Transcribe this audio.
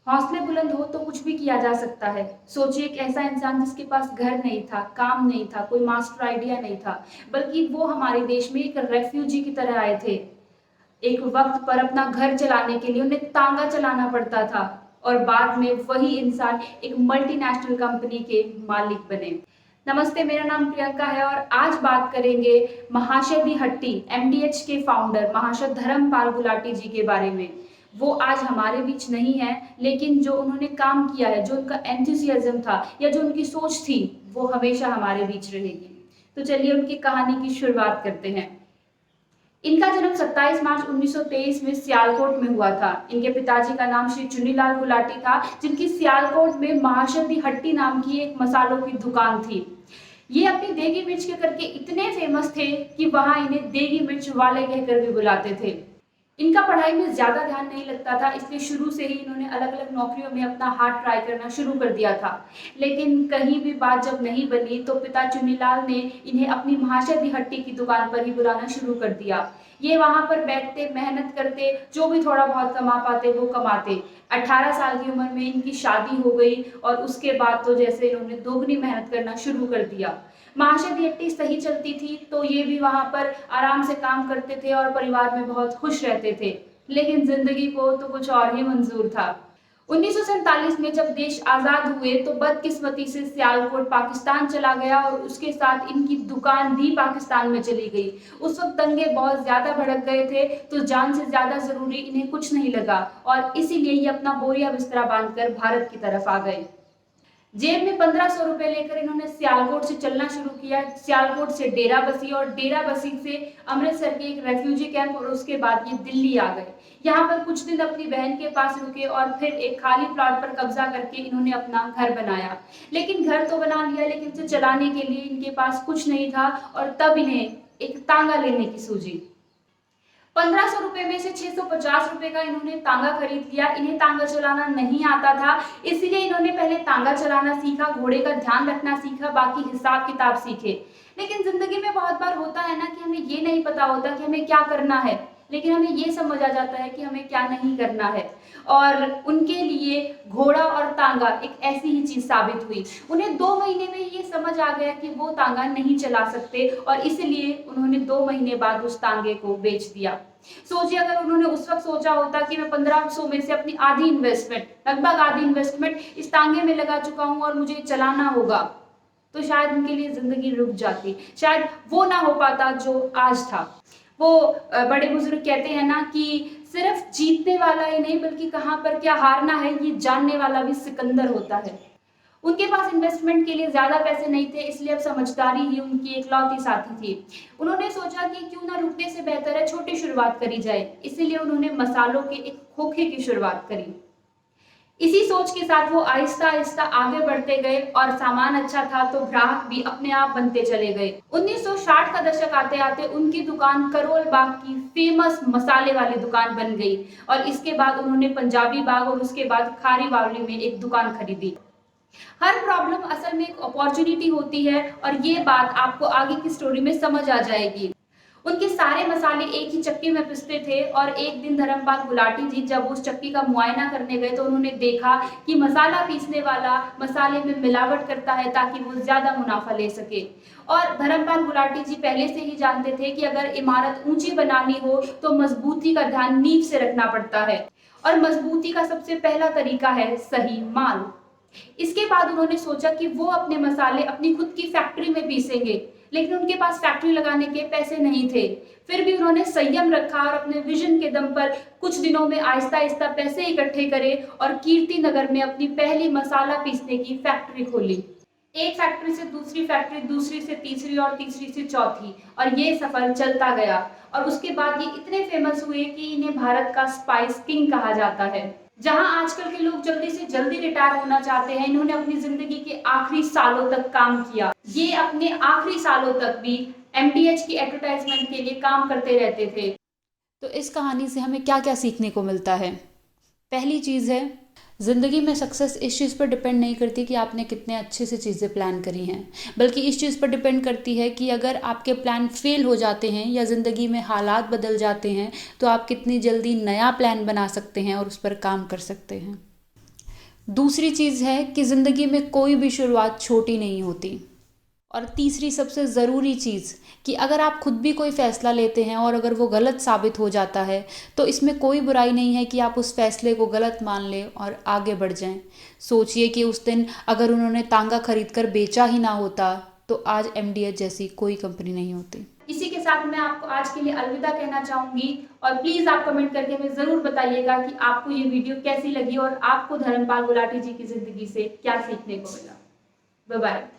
हौसले बुलंद हो तो कुछ भी किया जा सकता है। सोचिए एक ऐसा इंसान जिसके पास घर नहीं था, काम नहीं था, कोई मास्टर आइडिया नहीं था, बल्कि वो हमारे देश में एक रेफ्यूजी की तरह आए थे। एक वक्त पर अपना घर चलाने के लिए उन्हें तांगा चलाना पड़ता था और बाद में वही इंसान एक मल्टीनेशनल कंपनी के मालिक बने। नमस्ते, मेरा नाम प्रियंका है और आज बात करेंगे महाशय दी हट्टी एमडीएच के फाउंडर महाशय धर्मपाल गुलाटी जी के बारे में। वो आज हमारे बीच नहीं है, लेकिन जो उन्होंने काम किया है, जो उनका एंथुसियाज्म था या जो उनकी सोच थी, वो हमेशा हमारे बीच रहेगी। तो चलिए उनकी कहानी की शुरुआत करते हैं। इनका जन्म 27 मार्च 1923 में सियालकोट में हुआ था। इनके पिताजी का नाम श्री चुन्नीलाल गुलाटी था, जिनकी सियालकोट में महाशय दी हट्टी नाम की एक मसालों की दुकान थी। ये अपनी देगी मिर्च के करके इतने फेमस थे कि वहां इन्हें देगी मिर्च वाले कहकर भी बुलाते थे। इनका पढ़ाई में ज्यादा ध्यान नहीं लगता था, इसलिए शुरू से ही इन्होंने अलग अलग नौकरियों में अपना हाथ ट्राई करना शुरू कर दिया था। लेकिन कहीं भी बात जब नहीं बनी तो पिता चुन्नीलाल ने इन्हें अपनी महाशय दी हट्टी की दुकान पर ही बुलाना शुरू कर दिया। ये वहां पर बैठते, मेहनत करते, जो भी थोड़ा बहुत कमा पाते वो कमाते। 18 साल की उम्र में इनकी शादी हो गई और उसके बाद तो जैसे इन्होंने दोगुनी मेहनत करना शुरू कर दिया। महाशय दी हट्टी सही चलती थी तो ये भी वहां पर आराम से काम करते थे और परिवार में बहुत खुश रहते थे। लेकिन जिंदगी को तो कुछ और ही मंजूर था। 1947 में जब देश आजाद हुए तो बदकिस्मती से सियालकोट पाकिस्तान चला गया और उसके साथ इनकी दुकान भी पाकिस्तान में चली गई। उस वक्त दंगे बहुत ज्यादा भड़क गए थे, तो जान से ज्यादा जरूरी इन्हें कुछ नहीं लगा और इसीलिए ये अपना बोरिया बिस्तरा बांधकर भारत की तरफ आ गए। जेब में 1500 रुपए लेकर इन्होंने सियालकोट से चलना शुरू किया। सियालकोट से डेराबसी और डेराबसी से अमृतसर के एक रेफ्यूजी कैंप और उसके बाद ये दिल्ली आ गए। यहाँ पर कुछ दिन अपनी बहन के पास रुके और फिर एक खाली प्लॉट पर कब्जा करके इन्होंने अपना घर बनाया। लेकिन घर तो बना लिया, लेकिन उसे चलाने के लिए इनके पास कुछ नहीं था और तब इन्हें एक तांगा लेने की सूझी। 1500 रुपए में से 650 रुपए का इन्होंने तांगा खरीद लिया। इन्हें तांगा चलाना नहीं आता था, इसलिए इन्होंने पहले तांगा चलाना सीखा, घोड़े का ध्यान रखना सीखा, बाकी हिसाब किताब सीखे। लेकिन जिंदगी में बहुत बार होता है ना कि हमें ये नहीं पता होता कि हमें क्या करना है, लेकिन हमें ये समझ आ जाता है कि हमें क्या नहीं करना है। और उनके लिए घोड़ा और तांगा एक ऐसी ही चीज साबित हुई। उन्हें 2 महीने में ये समझ आ गया कि वो तांगा नहीं चला सकते और इसलिए उन्होंने 2 महीने बाद उस तांगे को बेच दिया। सोचिए अगर उन्होंने उस वक्त सोचा होता कि मैं 1500 में से अपनी आधी इन्वेस्टमेंट, लगभग आधी इन्वेस्टमेंट इस तांगे में लगा चुका हूं और मुझे चलाना होगा, तो शायद उनके लिए जिंदगी रुक जाती, शायद वो ना हो पाता जो आज था। वो बड़े बुजुर्ग कहते हैं ना कि सिर्फ जीतने वाला ही नहीं बल्कि कहां पर क्या हारना है ये जानने वाला भी सिकंदर होता है। उनके पास इन्वेस्टमेंट के लिए ज्यादा पैसे नहीं थे, इसलिए अब समझदारी ही उनकी एकलौती साथी थी। उन्होंने सोचा कि क्यों ना रुकने से बेहतर है छोटी शुरुआत करी जाए, इसीलिए उन्होंने मसालों के एक खोखे की शुरुआत करी। इसी सोच के साथ वो आहिस्ता आहिस्ता आगे बढ़ते गए और सामान अच्छा था तो ग्राहक भी अपने आप बनते चले गए। 1960 का दशक आते आते उनकी दुकान करोल बाग की फेमस मसाले वाली दुकान बन गई और इसके बाद उन्होंने पंजाबी बाग और उसके बाद खारी बावली में एक दुकान खरीदी। हर प्रॉब्लम असल में एक अपॉर्चुनिटी होती है और ये बात आपको आगे की स्टोरी में समझ आ जाएगी। उनके सारे मसाले एक ही चक्की में पिसते थे और एक दिन धर्मपाल गुलाटी जी जब उस चक्की का मुआयना करने गए तो उन्होंने देखा कि मसाला पीसने वाला मसाले में मिलावट करता है ताकि वो ज्यादा मुनाफा ले सके। और धर्मपाल गुलाटी जी पहले से ही जानते थे कि अगर इमारत ऊंची बनानी हो तो मजबूती का ध्यान नींव से रखना पड़ता है और मजबूती का सबसे पहला तरीका है सही माल। इसके बाद उन्होंने सोचा कि वो अपने मसाले अपनी खुद की फैक्ट्री में पीसेंगे, लेकिन उनके पास फैक्ट्री लगाने के पैसे नहीं थे। फिर भी उन्होंने संयम रखा और अपने विजन के दम पर कुछ दिनों में आहिस्ता आहिस्ता पैसे इकट्ठे करे और कीर्ति नगर में अपनी पहली मसाला पीसने की फैक्ट्री खोली। एक फैक्ट्री से दूसरी फैक्ट्री, दूसरी से तीसरी और तीसरी से चौथी, और ये सफर चलता गया और उसके बाद ये इतने फेमस हुए कि इन्हें भारत का स्पाइस किंग कहा जाता है। जहां आजकल के लोग जल्दी से जल्दी रिटायर होना चाहते हैं, इन्होंने अपनी जिंदगी के आखिरी सालों तक काम किया। ये अपने आखिरी सालों तक भी एमडीएच की एडवर्टाइजमेंट के लिए काम करते रहते थे। तो इस कहानी से हमें क्या क्या सीखने को मिलता है? पहली चीज़ है, ज़िंदगी में सक्सेस इस चीज़ पर डिपेंड नहीं करती कि आपने कितने अच्छे से चीज़ें प्लान करी हैं, बल्कि इस चीज़ पर डिपेंड करती है कि अगर आपके प्लान फेल हो जाते हैं या ज़िंदगी में हालात बदल जाते हैं तो आप कितनी जल्दी नया प्लान बना सकते हैं और उस पर काम कर सकते हैं। दूसरी चीज़ है कि ज़िंदगी में कोई भी शुरुआत छोटी नहीं होती। और तीसरी सबसे ज़रूरी चीज़ कि अगर आप खुद भी कोई फ़ैसला लेते हैं और अगर वो गलत साबित हो जाता है तो इसमें कोई बुराई नहीं है कि आप उस फ़ैसले को गलत मान लें और आगे बढ़ जाएं। सोचिए कि उस दिन अगर उन्होंने तांगा खरीद कर बेचा ही ना होता तो आज एमडीएच जैसी कोई कंपनी नहीं होती। इसी के साथ मैं आपको आज के लिए अलविदा कहना चाहूंगी और प्लीज आप कमेंट करके हमें जरूर बताइएगा कि आपको ये वीडियो कैसी लगी और आपको धर्मपाल गुलाटी जी की जिंदगी से क्या सीखने को मिला। Bye bye.